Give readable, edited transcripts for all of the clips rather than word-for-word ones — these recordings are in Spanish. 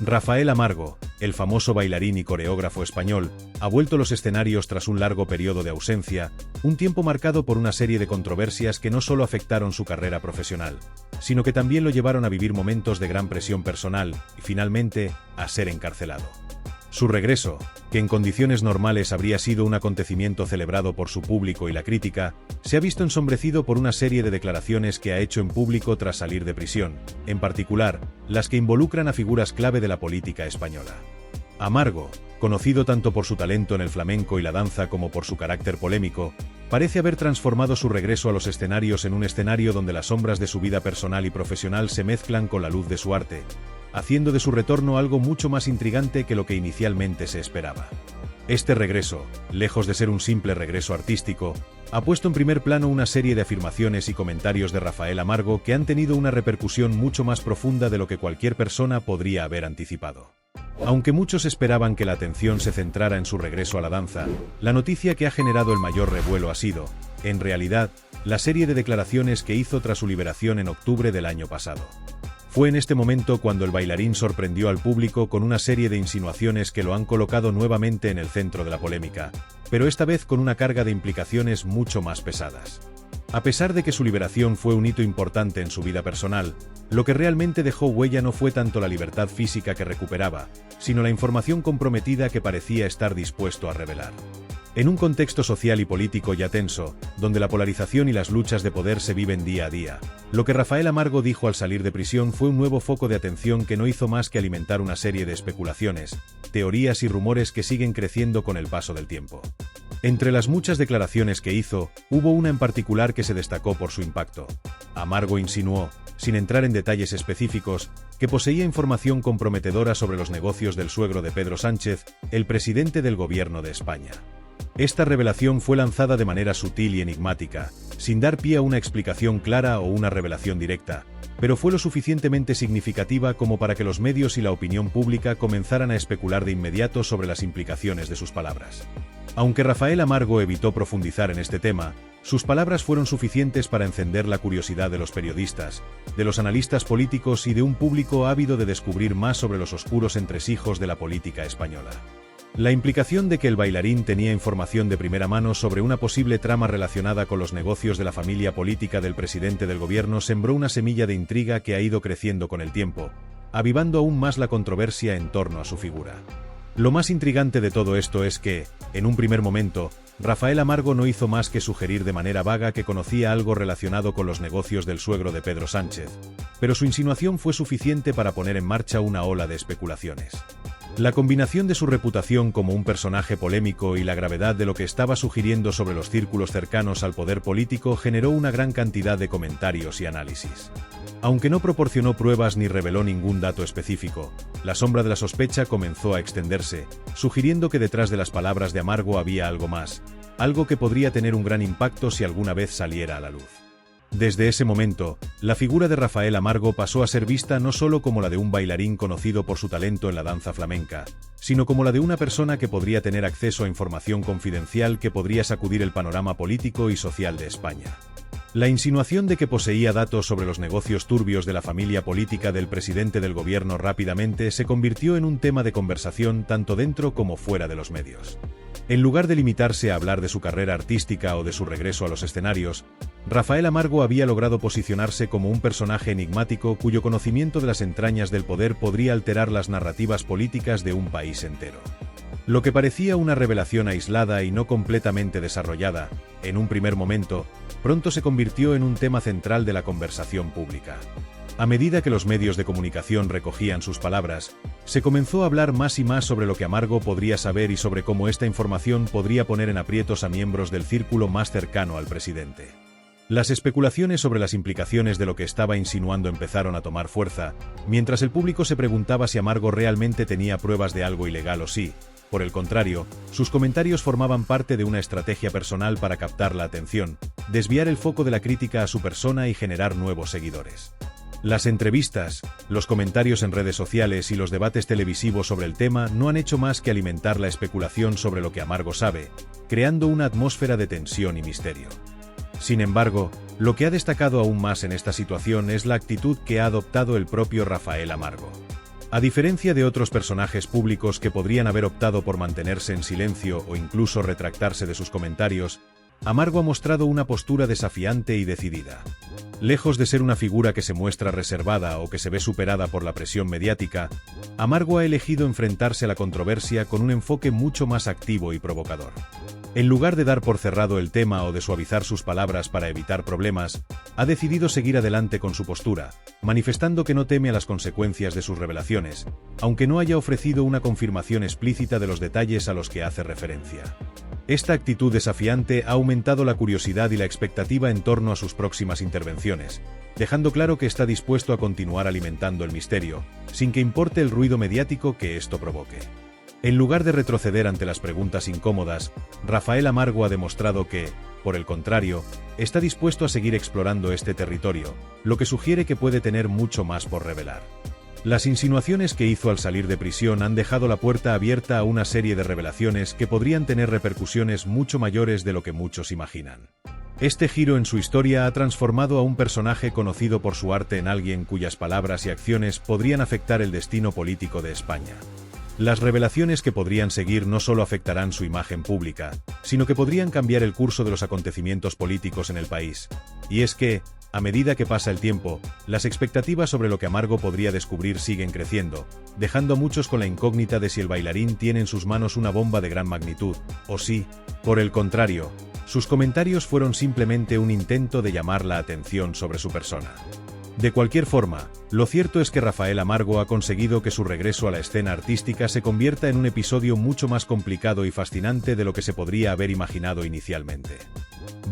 Rafael Amargo, el famoso bailarín y coreógrafo español, ha vuelto a los escenarios tras un largo periodo de ausencia, un tiempo marcado por una serie de controversias que no solo afectaron su carrera profesional, sino que también lo llevaron a vivir momentos de gran presión personal y, finalmente, a ser encarcelado. Su regreso, que en condiciones normales habría sido un acontecimiento celebrado por su público y la crítica, se ha visto ensombrecido por una serie de declaraciones que ha hecho en público tras salir de prisión, en particular, las que involucran a figuras clave de la política española. Amargo, conocido tanto por su talento en el flamenco y la danza como por su carácter polémico, parece haber transformado su regreso a los escenarios en un escenario donde las sombras de su vida personal y profesional se mezclan con la luz de su arte, haciendo de su retorno algo mucho más intrigante que lo que inicialmente se esperaba. Este regreso, lejos de ser un simple regreso artístico, ha puesto en primer plano una serie de afirmaciones y comentarios de Rafael Amargo que han tenido una repercusión mucho más profunda de lo que cualquier persona podría haber anticipado. Aunque muchos esperaban que la atención se centrara en su regreso a la danza, la noticia que ha generado el mayor revuelo ha sido, en realidad, la serie de declaraciones que hizo tras su liberación en octubre del año pasado. Fue en este momento cuando el bailarín sorprendió al público con una serie de insinuaciones que lo han colocado nuevamente en el centro de la polémica, pero esta vez con una carga de implicaciones mucho más pesadas. A pesar de que su liberación fue un hito importante en su vida personal, lo que realmente dejó huella no fue tanto la libertad física que recuperaba, sino la información comprometida que parecía estar dispuesto a revelar. En un contexto social y político ya tenso, donde la polarización y las luchas de poder se viven día a día, lo que Rafael Amargo dijo al salir de prisión fue un nuevo foco de atención que no hizo más que alimentar una serie de especulaciones, teorías y rumores que siguen creciendo con el paso del tiempo. Entre las muchas declaraciones que hizo, hubo una en particular que se destacó por su impacto. Amargo insinuó, sin entrar en detalles específicos, que poseía información comprometedora sobre los negocios del suegro de Pedro Sánchez, el presidente del gobierno de España. Esta revelación fue lanzada de manera sutil y enigmática, sin dar pie a una explicación clara o una revelación directa, pero fue lo suficientemente significativa como para que los medios y la opinión pública comenzaran a especular de inmediato sobre las implicaciones de sus palabras. Aunque Rafael Amargo evitó profundizar en este tema, sus palabras fueron suficientes para encender la curiosidad de los periodistas, de los analistas políticos y de un público ávido de descubrir más sobre los oscuros entresijos de la política española. La implicación de que el bailarín tenía información de primera mano sobre una posible trama relacionada con los negocios de la familia política del presidente del gobierno sembró una semilla de intriga que ha ido creciendo con el tiempo, avivando aún más la controversia en torno a su figura. Lo más intrigante de todo esto es que, en un primer momento, Rafael Amargo no hizo más que sugerir de manera vaga que conocía algo relacionado con los negocios del suegro de Pedro Sánchez, pero su insinuación fue suficiente para poner en marcha una ola de especulaciones. La combinación de su reputación como un personaje polémico y la gravedad de lo que estaba sugiriendo sobre los círculos cercanos al poder político generó una gran cantidad de comentarios y análisis. Aunque no proporcionó pruebas ni reveló ningún dato específico, la sombra de la sospecha comenzó a extenderse, sugiriendo que detrás de las palabras de Amargo había algo más, algo que podría tener un gran impacto si alguna vez saliera a la luz. Desde ese momento, la figura de Rafael Amargo pasó a ser vista no solo como la de un bailarín conocido por su talento en la danza flamenca, sino como la de una persona que podría tener acceso a información confidencial que podría sacudir el panorama político y social de España. La insinuación de que poseía datos sobre los negocios turbios de la familia política del presidente del gobierno rápidamente se convirtió en un tema de conversación tanto dentro como fuera de los medios. En lugar de limitarse a hablar de su carrera artística o de su regreso a los escenarios, Rafael Amargo había logrado posicionarse como un personaje enigmático cuyo conocimiento de las entrañas del poder podría alterar las narrativas políticas de un país entero. Lo que parecía una revelación aislada y no completamente desarrollada, en un primer momento, pronto se convirtió en un tema central de la conversación pública. A medida que los medios de comunicación recogían sus palabras, se comenzó a hablar más y más sobre lo que Amargo podría saber y sobre cómo esta información podría poner en aprietos a miembros del círculo más cercano al presidente. Las especulaciones sobre las implicaciones de lo que estaba insinuando empezaron a tomar fuerza, mientras el público se preguntaba si Amargo realmente tenía pruebas de algo ilegal o si, por el contrario, sus comentarios formaban parte de una estrategia personal para captar la atención, desviar el foco de la crítica a su persona y generar nuevos seguidores. Las entrevistas, los comentarios en redes sociales y los debates televisivos sobre el tema no han hecho más que alimentar la especulación sobre lo que Amargo sabe, creando una atmósfera de tensión y misterio. Sin embargo, lo que ha destacado aún más en esta situación es la actitud que ha adoptado el propio Rafael Amargo. A diferencia de otros personajes públicos que podrían haber optado por mantenerse en silencio o incluso retractarse de sus comentarios, Amargo ha mostrado una postura desafiante y decidida. Lejos de ser una figura que se muestra reservada o que se ve superada por la presión mediática, Amargo ha elegido enfrentarse a la controversia con un enfoque mucho más activo y provocador. En lugar de dar por cerrado el tema o de suavizar sus palabras para evitar problemas, ha decidido seguir adelante con su postura, manifestando que no teme a las consecuencias de sus revelaciones, aunque no haya ofrecido una confirmación explícita de los detalles a los que hace referencia. Esta actitud desafiante ha aumentado la curiosidad y la expectativa en torno a sus próximas intervenciones, dejando claro que está dispuesto a continuar alimentando el misterio, sin que importe el ruido mediático que esto provoque. En lugar de retroceder ante las preguntas incómodas, Rafael Amargo ha demostrado que, por el contrario, está dispuesto a seguir explorando este territorio, lo que sugiere que puede tener mucho más por revelar. Las insinuaciones que hizo al salir de prisión han dejado la puerta abierta a una serie de revelaciones que podrían tener repercusiones mucho mayores de lo que muchos imaginan. Este giro en su historia ha transformado a un personaje conocido por su arte en alguien cuyas palabras y acciones podrían afectar el destino político de España. Las revelaciones que podrían seguir no solo afectarán su imagen pública, sino que podrían cambiar el curso de los acontecimientos políticos en el país. Y es que, a medida que pasa el tiempo, las expectativas sobre lo que Amargo podría descubrir siguen creciendo, dejando a muchos con la incógnita de si el bailarín tiene en sus manos una bomba de gran magnitud, o si, por el contrario, sus comentarios fueron simplemente un intento de llamar la atención sobre su persona. De cualquier forma, lo cierto es que Rafael Amargo ha conseguido que su regreso a la escena artística se convierta en un episodio mucho más complicado y fascinante de lo que se podría haber imaginado inicialmente.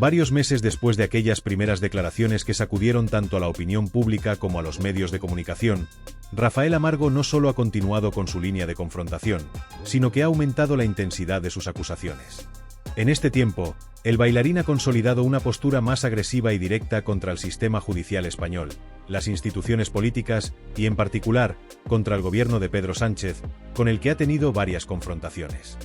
Varios meses después de aquellas primeras declaraciones que sacudieron tanto a la opinión pública como a los medios de comunicación, Rafael Amargo no solo ha continuado con su línea de confrontación, sino que ha aumentado la intensidad de sus acusaciones. En este tiempo, el bailarín ha consolidado una postura más agresiva y directa contra el sistema judicial español, las instituciones políticas y, en particular, contra el gobierno de Pedro Sánchez, con el que ha tenido varias confrontaciones.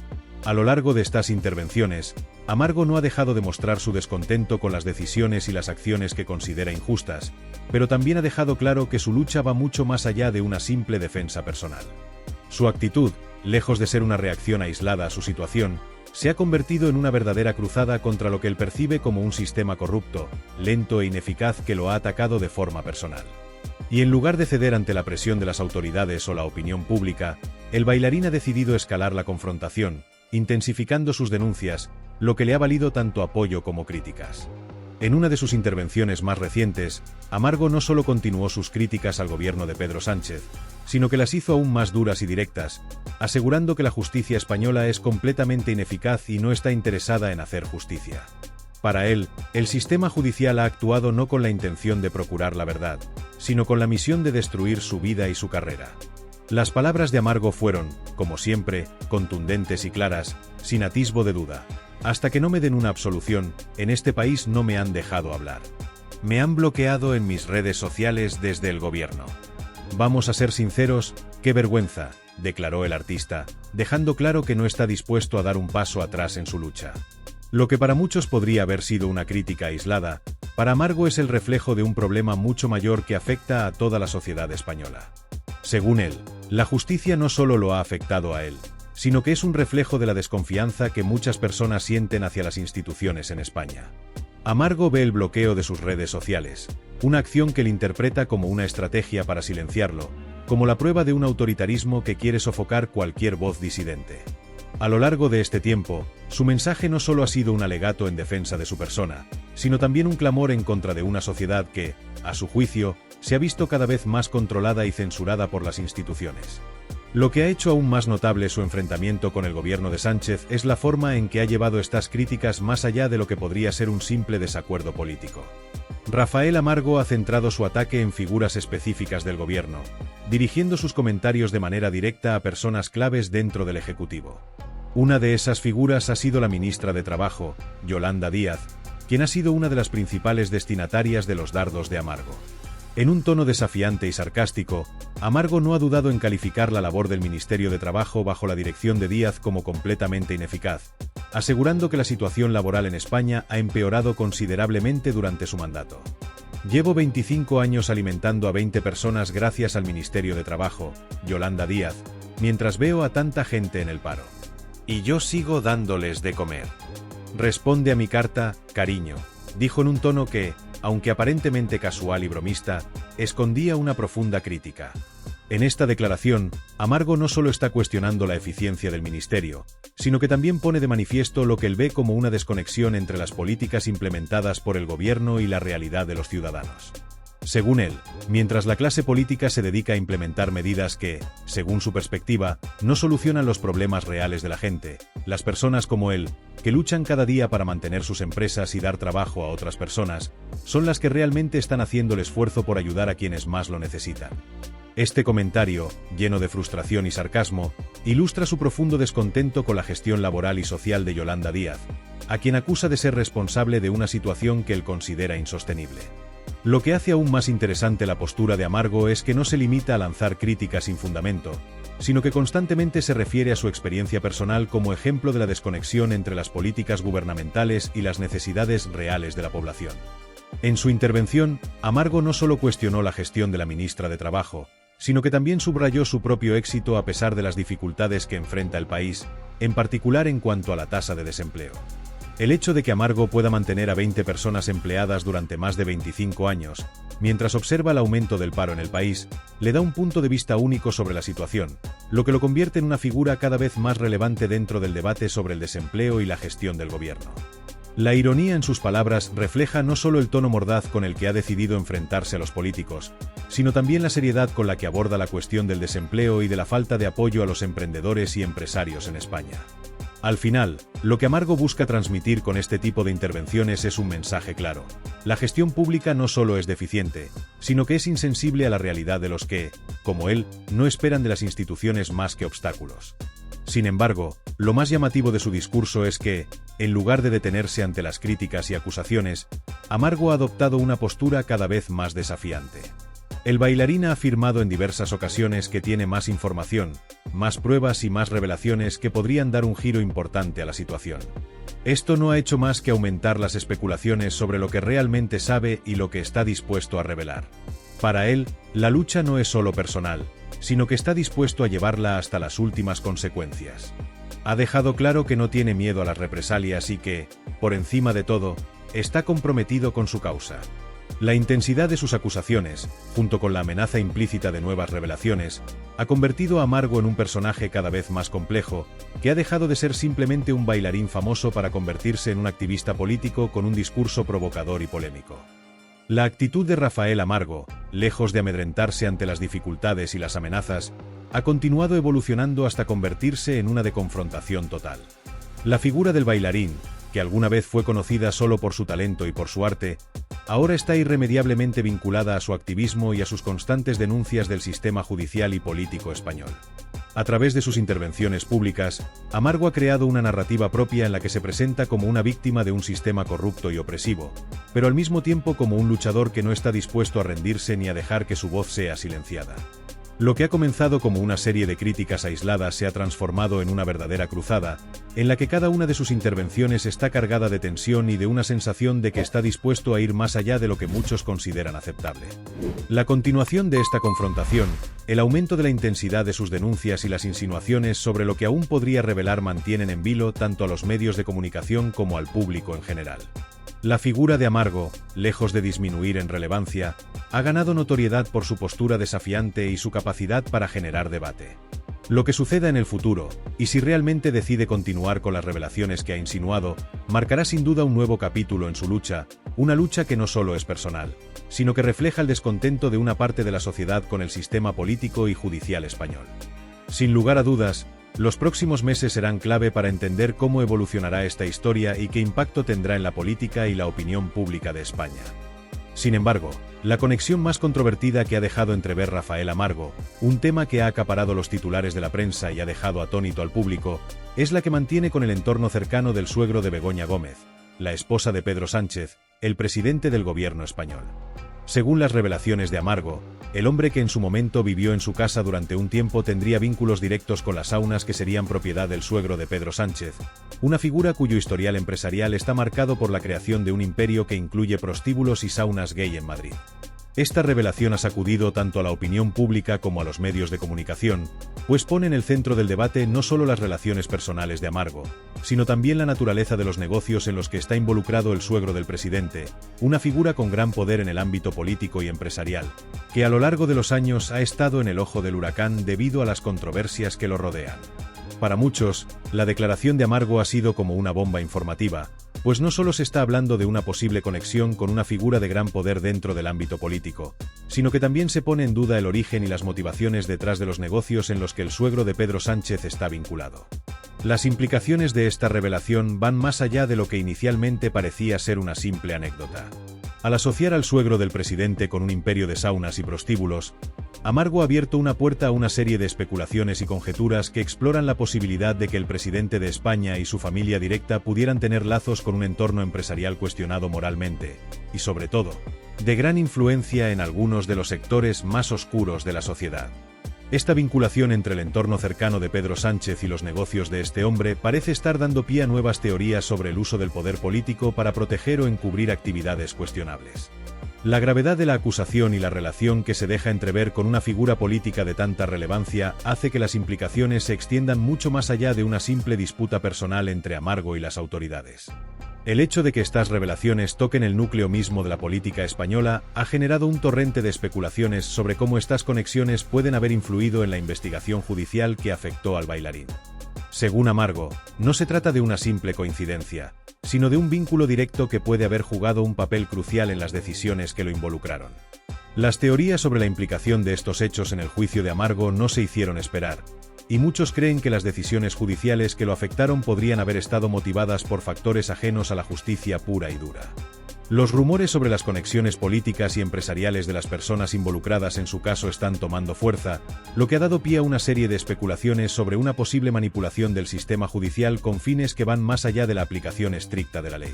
A lo largo de estas intervenciones, Amargo no ha dejado de mostrar su descontento con las decisiones y las acciones que considera injustas, pero también ha dejado claro que su lucha va mucho más allá de una simple defensa personal. Su actitud, lejos de ser una reacción aislada a su situación, se ha convertido en una verdadera cruzada contra lo que él percibe como un sistema corrupto, lento e ineficaz que lo ha atacado de forma personal. Y en lugar de ceder ante la presión de las autoridades o la opinión pública, el bailarín ha decidido escalar la confrontación, intensificando sus denuncias, lo que le ha valido tanto apoyo como críticas. En una de sus intervenciones más recientes, Amargo no solo continuó sus críticas al gobierno de Pedro Sánchez, sino que las hizo aún más duras y directas, asegurando que la justicia española es completamente ineficaz y no está interesada en hacer justicia. Para él, el sistema judicial ha actuado no con la intención de procurar la verdad, sino con la misión de destruir su vida y su carrera. Las palabras de Amargo fueron, como siempre, contundentes y claras, sin atisbo de duda. Hasta que no me den una absolución, en este país no me han dejado hablar. Me han bloqueado en mis redes sociales desde el gobierno. Vamos a ser sinceros, qué vergüenza, declaró el artista, dejando claro que no está dispuesto a dar un paso atrás en su lucha. Lo que para muchos podría haber sido una crítica aislada, para Amargo es el reflejo de un problema mucho mayor que afecta a toda la sociedad española. Según él, la justicia no solo lo ha afectado a él, sino que es un reflejo de la desconfianza que muchas personas sienten hacia las instituciones en España. Amargo ve el bloqueo de sus redes sociales, una acción que él interpreta como una estrategia para silenciarlo, como la prueba de un autoritarismo que quiere sofocar cualquier voz disidente. A lo largo de este tiempo, su mensaje no solo ha sido un alegato en defensa de su persona, sino también un clamor en contra de una sociedad que, a su juicio, se ha visto cada vez más controlada y censurada por las instituciones. Lo que ha hecho aún más notable su enfrentamiento con el gobierno de Sánchez es la forma en que ha llevado estas críticas más allá de lo que podría ser un simple desacuerdo político. Rafael Amargo ha centrado su ataque en figuras específicas del gobierno, dirigiendo sus comentarios de manera directa a personas claves dentro del Ejecutivo. Una de esas figuras ha sido la ministra de Trabajo, Yolanda Díaz, quien ha sido una de las principales destinatarias de los dardos de Amargo. En un tono desafiante y sarcástico, Amargo no ha dudado en calificar la labor del Ministerio de Trabajo bajo la dirección de Díaz como completamente ineficaz, asegurando que la situación laboral en España ha empeorado considerablemente durante su mandato. Llevo 25 años alimentando a 20 personas gracias al Ministerio de Trabajo, Yolanda Díaz, mientras veo a tanta gente en el paro. Y yo sigo dándoles de comer. Responde a mi carta, cariño, dijo en un tono que, aunque aparentemente casual y bromista, escondía una profunda crítica. En esta declaración, Amargo no solo está cuestionando la eficiencia del ministerio, sino que también pone de manifiesto lo que él ve como una desconexión entre las políticas implementadas por el gobierno y la realidad de los ciudadanos. Según él, mientras la clase política se dedica a implementar medidas que, según su perspectiva, no solucionan los problemas reales de la gente, las personas como él, que luchan cada día para mantener sus empresas y dar trabajo a otras personas, son las que realmente están haciendo el esfuerzo por ayudar a quienes más lo necesitan. Este comentario, lleno de frustración y sarcasmo, ilustra su profundo descontento con la gestión laboral y social de Yolanda Díaz, a quien acusa de ser responsable de una situación que él considera insostenible. Lo que hace aún más interesante la postura de Amargo es que no se limita a lanzar críticas sin fundamento, sino que constantemente se refiere a su experiencia personal como ejemplo de la desconexión entre las políticas gubernamentales y las necesidades reales de la población. En su intervención, Amargo no solo cuestionó la gestión de la ministra de Trabajo, sino que también subrayó su propio éxito a pesar de las dificultades que enfrenta el país, en particular en cuanto a la tasa de desempleo. El hecho de que Amargo pueda mantener a 20 personas empleadas durante más de 25 años, mientras observa el aumento del paro en el país, le da un punto de vista único sobre la situación, lo que lo convierte en una figura cada vez más relevante dentro del debate sobre el desempleo y la gestión del gobierno. La ironía en sus palabras refleja no solo el tono mordaz con el que ha decidido enfrentarse a los políticos, sino también la seriedad con la que aborda la cuestión del desempleo y de la falta de apoyo a los emprendedores y empresarios en España. Al final, lo que Amargo busca transmitir con este tipo de intervenciones es un mensaje claro. La gestión pública no solo es deficiente, sino que es insensible a la realidad de los que, como él, no esperan de las instituciones más que obstáculos. Sin embargo, lo más llamativo de su discurso es que, en lugar de detenerse ante las críticas y acusaciones, Amargo ha adoptado una postura cada vez más desafiante. El bailarín ha afirmado en diversas ocasiones que tiene más información, más pruebas y más revelaciones que podrían dar un giro importante a la situación. Esto no ha hecho más que aumentar las especulaciones sobre lo que realmente sabe y lo que está dispuesto a revelar. Para él, la lucha no es solo personal, sino que está dispuesto a llevarla hasta las últimas consecuencias. Ha dejado claro que no tiene miedo a las represalias y que, por encima de todo, está comprometido con su causa. La intensidad de sus acusaciones, junto con la amenaza implícita de nuevas revelaciones, ha convertido a Amargo en un personaje cada vez más complejo, que ha dejado de ser simplemente un bailarín famoso para convertirse en un activista político con un discurso provocador y polémico. La actitud de Rafael Amargo, lejos de amedrentarse ante las dificultades y las amenazas, ha continuado evolucionando hasta convertirse en una de confrontación total. La figura del bailarín, que alguna vez fue conocida solo por su talento y por su arte, ahora está irremediablemente vinculada a su activismo y a sus constantes denuncias del sistema judicial y político español. A través de sus intervenciones públicas, Amargo ha creado una narrativa propia en la que se presenta como una víctima de un sistema corrupto y opresivo, pero al mismo tiempo como un luchador que no está dispuesto a rendirse ni a dejar que su voz sea silenciada. Lo que ha comenzado como una serie de críticas aisladas se ha transformado en una verdadera cruzada, en la que cada una de sus intervenciones está cargada de tensión y de una sensación de que está dispuesto a ir más allá de lo que muchos consideran aceptable. La continuación de esta confrontación, el aumento de la intensidad de sus denuncias y las insinuaciones sobre lo que aún podría revelar mantienen en vilo tanto a los medios de comunicación como al público en general. La figura de Amargo, lejos de disminuir en relevancia, ha ganado notoriedad por su postura desafiante y su capacidad para generar debate. Lo que suceda en el futuro, y si realmente decide continuar con las revelaciones que ha insinuado, marcará sin duda un nuevo capítulo en su lucha, una lucha que no solo es personal, sino que refleja el descontento de una parte de la sociedad con el sistema político y judicial español. Sin lugar a dudas, los próximos meses serán clave para entender cómo evolucionará esta historia y qué impacto tendrá en la política y la opinión pública de España. Sin embargo, la conexión más controvertida que ha dejado entrever Rafael Amargo, un tema que ha acaparado los titulares de la prensa y ha dejado atónito al público, es la que mantiene con el entorno cercano del suegro de Begoña Gómez, la esposa de Pedro Sánchez, el presidente del gobierno español. Según las revelaciones de Amargo, el hombre que en su momento vivió en su casa durante un tiempo tendría vínculos directos con las saunas que serían propiedad del suegro de Pedro Sánchez, una figura cuyo historial empresarial está marcado por la creación de un imperio que incluye prostíbulos y saunas gay en Madrid. Esta revelación ha sacudido tanto a la opinión pública como a los medios de comunicación, pues pone en el centro del debate no solo las relaciones personales de Amargo, sino también la naturaleza de los negocios en los que está involucrado el suegro del presidente, una figura con gran poder en el ámbito político y empresarial, que a lo largo de los años ha estado en el ojo del huracán debido a las controversias que lo rodean. Para muchos, la declaración de Amargo ha sido como una bomba informativa, pues no solo se está hablando de una posible conexión con una figura de gran poder dentro del ámbito político, sino que también se pone en duda el origen y las motivaciones detrás de los negocios en los que el suegro de Pedro Sánchez está vinculado. Las implicaciones de esta revelación van más allá de lo que inicialmente parecía ser una simple anécdota. Al asociar al suegro del presidente con un imperio de saunas y prostíbulos, Amargo ha abierto una puerta a una serie de especulaciones y conjeturas que exploran la posibilidad de que el presidente de España y su familia directa pudieran tener lazos con un entorno empresarial cuestionado moralmente, y sobre todo, de gran influencia en algunos de los sectores más oscuros de la sociedad. Esta vinculación entre el entorno cercano de Pedro Sánchez y los negocios de este hombre parece estar dando pie a nuevas teorías sobre el uso del poder político para proteger o encubrir actividades cuestionables. La gravedad de la acusación y la relación que se deja entrever con una figura política de tanta relevancia hace que las implicaciones se extiendan mucho más allá de una simple disputa personal entre Amargo y las autoridades. El hecho de que estas revelaciones toquen el núcleo mismo de la política española ha generado un torrente de especulaciones sobre cómo estas conexiones pueden haber influido en la investigación judicial que afectó al bailarín. Según Amargo, no se trata de una simple coincidencia, sino de un vínculo directo que puede haber jugado un papel crucial en las decisiones que lo involucraron. Las teorías sobre la implicación de estos hechos en el juicio de Amargo no se hicieron esperar, y muchos creen que las decisiones judiciales que lo afectaron podrían haber estado motivadas por factores ajenos a la justicia pura y dura. Los rumores sobre las conexiones políticas y empresariales de las personas involucradas en su caso están tomando fuerza, lo que ha dado pie a una serie de especulaciones sobre una posible manipulación del sistema judicial con fines que van más allá de la aplicación estricta de la ley.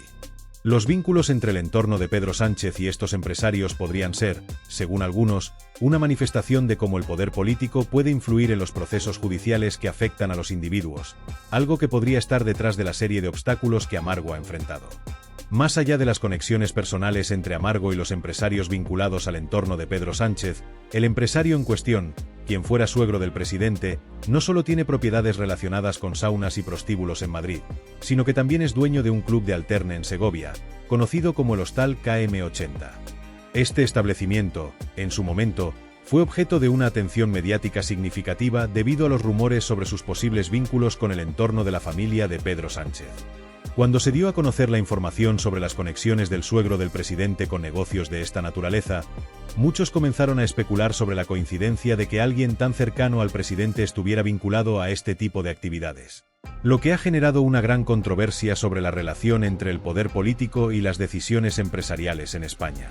Los vínculos entre el entorno de Pedro Sánchez y estos empresarios podrían ser, según algunos, una manifestación de cómo el poder político puede influir en los procesos judiciales que afectan a los individuos, algo que podría estar detrás de la serie de obstáculos que Amargo ha enfrentado. Más allá de las conexiones personales entre Amargo y los empresarios vinculados al entorno de Pedro Sánchez, el empresario en cuestión, quien fuera suegro del presidente, no solo tiene propiedades relacionadas con saunas y prostíbulos en Madrid, sino que también es dueño de un club de alterne en Segovia, conocido como el Hostal KM80. Este establecimiento, en su momento, fue objeto de una atención mediática significativa debido a los rumores sobre sus posibles vínculos con el entorno de la familia de Pedro Sánchez. Cuando se dio a conocer la información sobre las conexiones del suegro del presidente con negocios de esta naturaleza, muchos comenzaron a especular sobre la coincidencia de que alguien tan cercano al presidente estuviera vinculado a este tipo de actividades, lo que ha generado una gran controversia sobre la relación entre el poder político y las decisiones empresariales en España.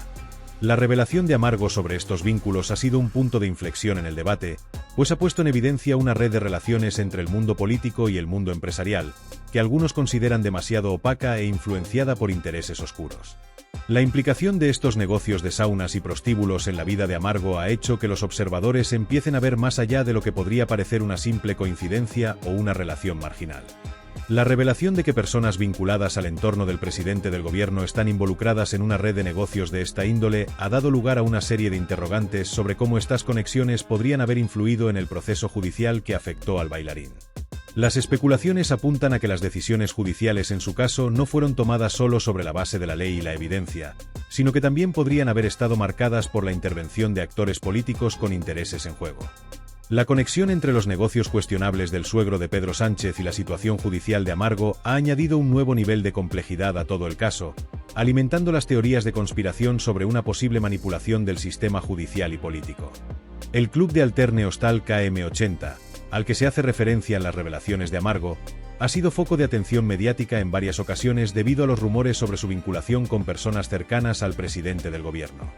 La revelación de Amargo sobre estos vínculos ha sido un punto de inflexión en el debate, pues ha puesto en evidencia una red de relaciones entre el mundo político y el mundo empresarial, que algunos consideran demasiado opaca e influenciada por intereses oscuros. La implicación de estos negocios de saunas y prostíbulos en la vida de Amargo ha hecho que los observadores empiecen a ver más allá de lo que podría parecer una simple coincidencia o una relación marginal. La revelación de que personas vinculadas al entorno del presidente del gobierno están involucradas en una red de negocios de esta índole ha dado lugar a una serie de interrogantes sobre cómo estas conexiones podrían haber influido en el proceso judicial que afectó al bailarín. Las especulaciones apuntan a que las decisiones judiciales en su caso no fueron tomadas solo sobre la base de la ley y la evidencia, sino que también podrían haber estado marcadas por la intervención de actores políticos con intereses en juego. La conexión entre los negocios cuestionables del suegro de Pedro Sánchez y la situación judicial de Amargo ha añadido un nuevo nivel de complejidad a todo el caso, alimentando las teorías de conspiración sobre una posible manipulación del sistema judicial y político. El club de alterne Hostal KM80, al que se hace referencia en las revelaciones de Amargo, ha sido foco de atención mediática en varias ocasiones debido a los rumores sobre su vinculación con personas cercanas al presidente del gobierno.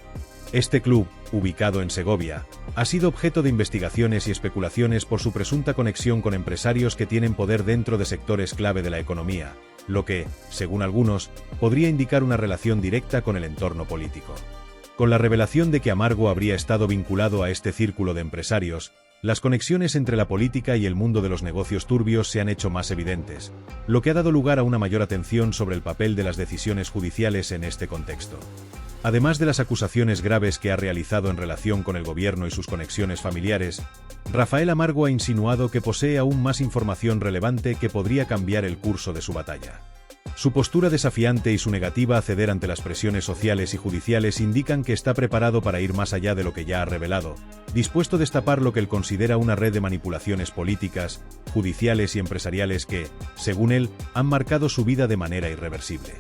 Este club, ubicado en Segovia, ha sido objeto de investigaciones y especulaciones por su presunta conexión con empresarios que tienen poder dentro de sectores clave de la economía, lo que, según algunos, podría indicar una relación directa con el entorno político. Con la revelación de que Amargo habría estado vinculado a este círculo de empresarios, las conexiones entre la política y el mundo de los negocios turbios se han hecho más evidentes, lo que ha dado lugar a una mayor atención sobre el papel de las decisiones judiciales en este contexto. Además de las acusaciones graves que ha realizado en relación con el gobierno y sus conexiones familiares, Rafael Amargo ha insinuado que posee aún más información relevante que podría cambiar el curso de su batalla. Su postura desafiante y su negativa a ceder ante las presiones sociales y judiciales indican que está preparado para ir más allá de lo que ya ha revelado, dispuesto a destapar lo que él considera una red de manipulaciones políticas, judiciales y empresariales que, según él, han marcado su vida de manera irreversible.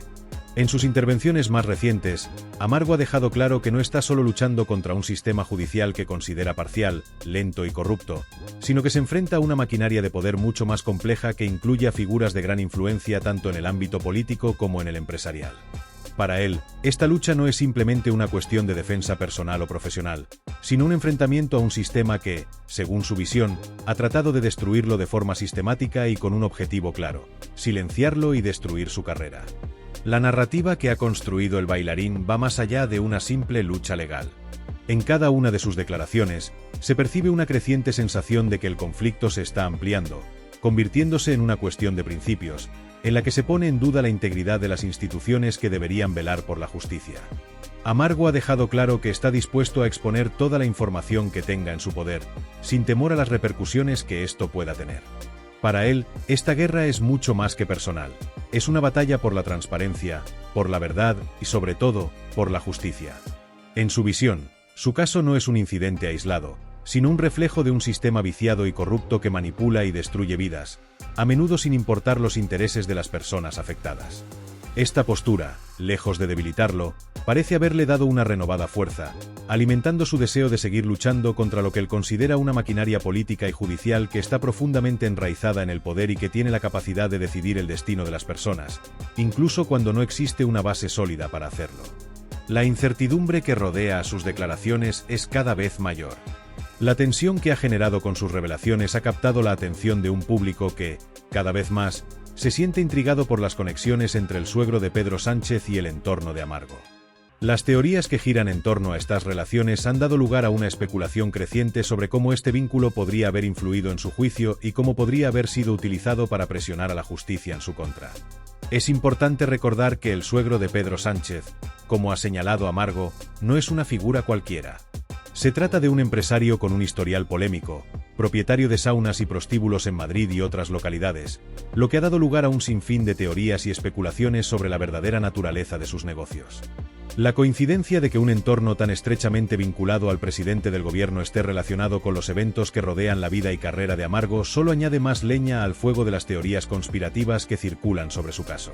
En sus intervenciones más recientes, Amargo ha dejado claro que no está solo luchando contra un sistema judicial que considera parcial, lento y corrupto, sino que se enfrenta a una maquinaria de poder mucho más compleja que incluye a figuras de gran influencia tanto en el ámbito político como en el empresarial. Para él, esta lucha no es simplemente una cuestión de defensa personal o profesional, sino un enfrentamiento a un sistema que, según su visión, ha tratado de destruirlo de forma sistemática y con un objetivo claro: silenciarlo y destruir su carrera. La narrativa que ha construido el bailarín va más allá de una simple lucha legal. En cada una de sus declaraciones, se percibe una creciente sensación de que el conflicto se está ampliando, convirtiéndose en una cuestión de principios, en la que se pone en duda la integridad de las instituciones que deberían velar por la justicia. Amargo ha dejado claro que está dispuesto a exponer toda la información que tenga en su poder, sin temor a las repercusiones que esto pueda tener. Para él, esta guerra es mucho más que personal. Es una batalla por la transparencia, por la verdad y sobre todo, por la justicia. En su visión, su caso no es un incidente aislado, sino un reflejo de un sistema viciado y corrupto que manipula y destruye vidas, a menudo sin importar los intereses de las personas afectadas. Esta postura, lejos de debilitarlo, parece haberle dado una renovada fuerza, alimentando su deseo de seguir luchando contra lo que él considera una maquinaria política y judicial que está profundamente enraizada en el poder y que tiene la capacidad de decidir el destino de las personas, incluso cuando no existe una base sólida para hacerlo. La incertidumbre que rodea a sus declaraciones es cada vez mayor. La tensión que ha generado con sus revelaciones ha captado la atención de un público que, cada vez más, se siente intrigado por las conexiones entre el suegro de Pedro Sánchez y el entorno de Amargo. Las teorías que giran en torno a estas relaciones han dado lugar a una especulación creciente sobre cómo este vínculo podría haber influido en su juicio y cómo podría haber sido utilizado para presionar a la justicia en su contra. Es importante recordar que el suegro de Pedro Sánchez, como ha señalado Amargo, no es una figura cualquiera. Se trata de un empresario con un historial polémico, propietario de saunas y prostíbulos en Madrid y otras localidades, lo que ha dado lugar a un sinfín de teorías y especulaciones sobre la verdadera naturaleza de sus negocios. La coincidencia de que un entorno tan estrechamente vinculado al presidente del gobierno esté relacionado con los eventos que rodean la vida y carrera de Amargo solo añade más leña al fuego de las teorías conspirativas que circulan sobre su caso.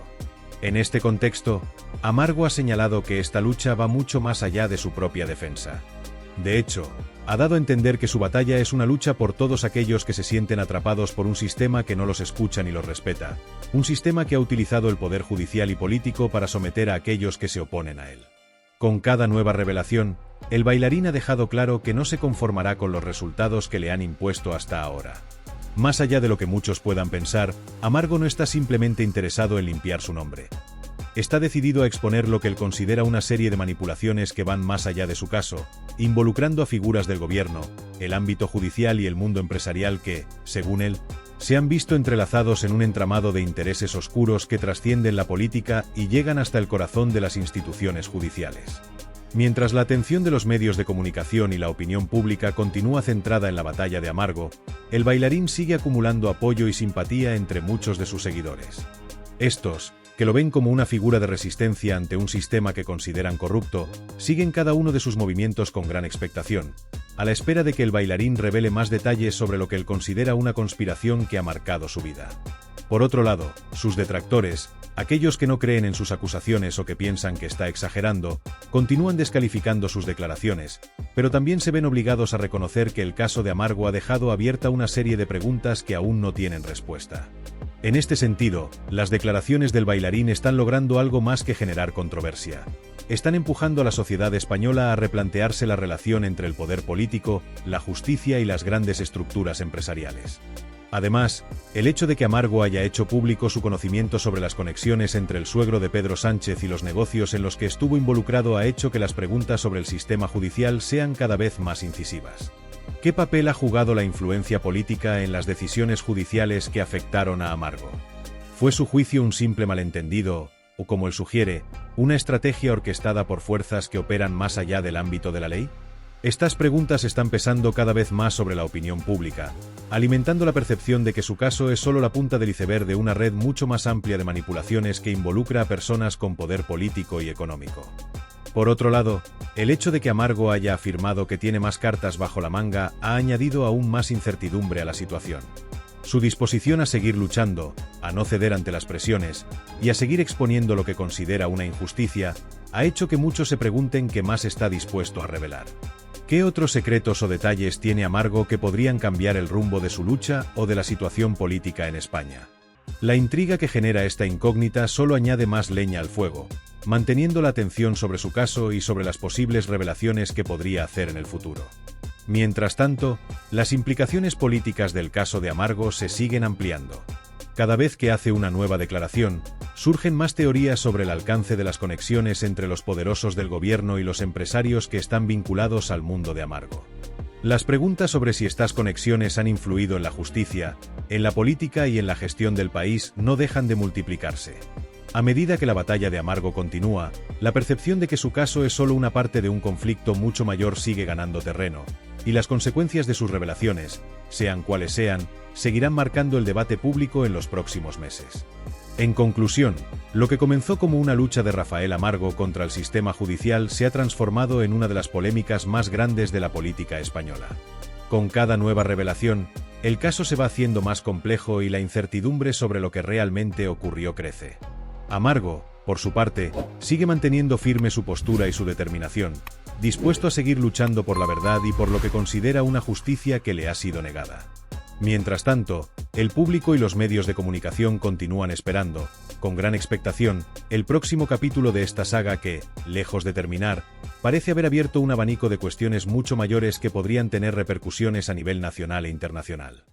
En este contexto, Amargo ha señalado que esta lucha va mucho más allá de su propia defensa. De hecho, ha dado a entender que su batalla es una lucha por todos aquellos que se sienten atrapados por un sistema que no los escucha ni los respeta, un sistema que ha utilizado el poder judicial y político para someter a aquellos que se oponen a él. Con cada nueva revelación, el bailarín ha dejado claro que no se conformará con los resultados que le han impuesto hasta ahora. Más allá de lo que muchos puedan pensar, Amargo no está simplemente interesado en limpiar su nombre. Está decidido a exponer lo que él considera una serie de manipulaciones que van más allá de su caso, involucrando a figuras del gobierno, el ámbito judicial y el mundo empresarial que, según él, se han visto entrelazados en un entramado de intereses oscuros que trascienden la política y llegan hasta el corazón de las instituciones judiciales. Mientras la atención de los medios de comunicación y la opinión pública continúa centrada en la batalla de Amargo, el bailarín sigue acumulando apoyo y simpatía entre muchos de sus seguidores. Estos, que lo ven como una figura de resistencia ante un sistema que consideran corrupto, siguen cada uno de sus movimientos con gran expectación, a la espera de que el bailarín revele más detalles sobre lo que él considera una conspiración que ha marcado su vida. Por otro lado, sus detractores, aquellos que no creen en sus acusaciones o que piensan que está exagerando, continúan descalificando sus declaraciones, pero también se ven obligados a reconocer que el caso de Amargo ha dejado abierta una serie de preguntas que aún no tienen respuesta. En este sentido, las declaraciones del bailarín están logrando algo más que generar controversia. Están empujando a la sociedad española a replantearse la relación entre el poder político, la justicia y las grandes estructuras empresariales. Además, el hecho de que Amargo haya hecho público su conocimiento sobre las conexiones entre el suegro de Pedro Sánchez y los negocios en los que estuvo involucrado ha hecho que las preguntas sobre el sistema judicial sean cada vez más incisivas. ¿Qué papel ha jugado la influencia política en las decisiones judiciales que afectaron a Amargo? ¿Fue su juicio un simple malentendido, o como él sugiere, una estrategia orquestada por fuerzas que operan más allá del ámbito de la ley? Estas preguntas están pesando cada vez más sobre la opinión pública, alimentando la percepción de que su caso es solo la punta del iceberg de una red mucho más amplia de manipulaciones que involucra a personas con poder político y económico. Por otro lado, el hecho de que Amargo haya afirmado que tiene más cartas bajo la manga ha añadido aún más incertidumbre a la situación. Su disposición a seguir luchando, a no ceder ante las presiones, y a seguir exponiendo lo que considera una injusticia, ha hecho que muchos se pregunten qué más está dispuesto a revelar. ¿Qué otros secretos o detalles tiene Amargo que podrían cambiar el rumbo de su lucha o de la situación política en España? La intriga que genera esta incógnita solo añade más leña al fuego, manteniendo la atención sobre su caso y sobre las posibles revelaciones que podría hacer en el futuro. Mientras tanto, las implicaciones políticas del caso de Amargo se siguen ampliando. Cada vez que hace una nueva declaración, surgen más teorías sobre el alcance de las conexiones entre los poderosos del gobierno y los empresarios que están vinculados al mundo de Amargo. Las preguntas sobre si estas conexiones han influido en la justicia, en la política y en la gestión del país no dejan de multiplicarse. A medida que la batalla de Amargo continúa, la percepción de que su caso es solo una parte de un conflicto mucho mayor sigue ganando terreno, y las consecuencias de sus revelaciones, sean cuales sean, seguirán marcando el debate público en los próximos meses. En conclusión, lo que comenzó como una lucha de Rafael Amargo contra el sistema judicial se ha transformado en una de las polémicas más grandes de la política española. Con cada nueva revelación, el caso se va haciendo más complejo y la incertidumbre sobre lo que realmente ocurrió crece. Amargo, por su parte, sigue manteniendo firme su postura y su determinación, dispuesto a seguir luchando por la verdad y por lo que considera una justicia que le ha sido negada. Mientras tanto, el público y los medios de comunicación continúan esperando, con gran expectación, el próximo capítulo de esta saga que, lejos de terminar, parece haber abierto un abanico de cuestiones mucho mayores que podrían tener repercusiones a nivel nacional e internacional.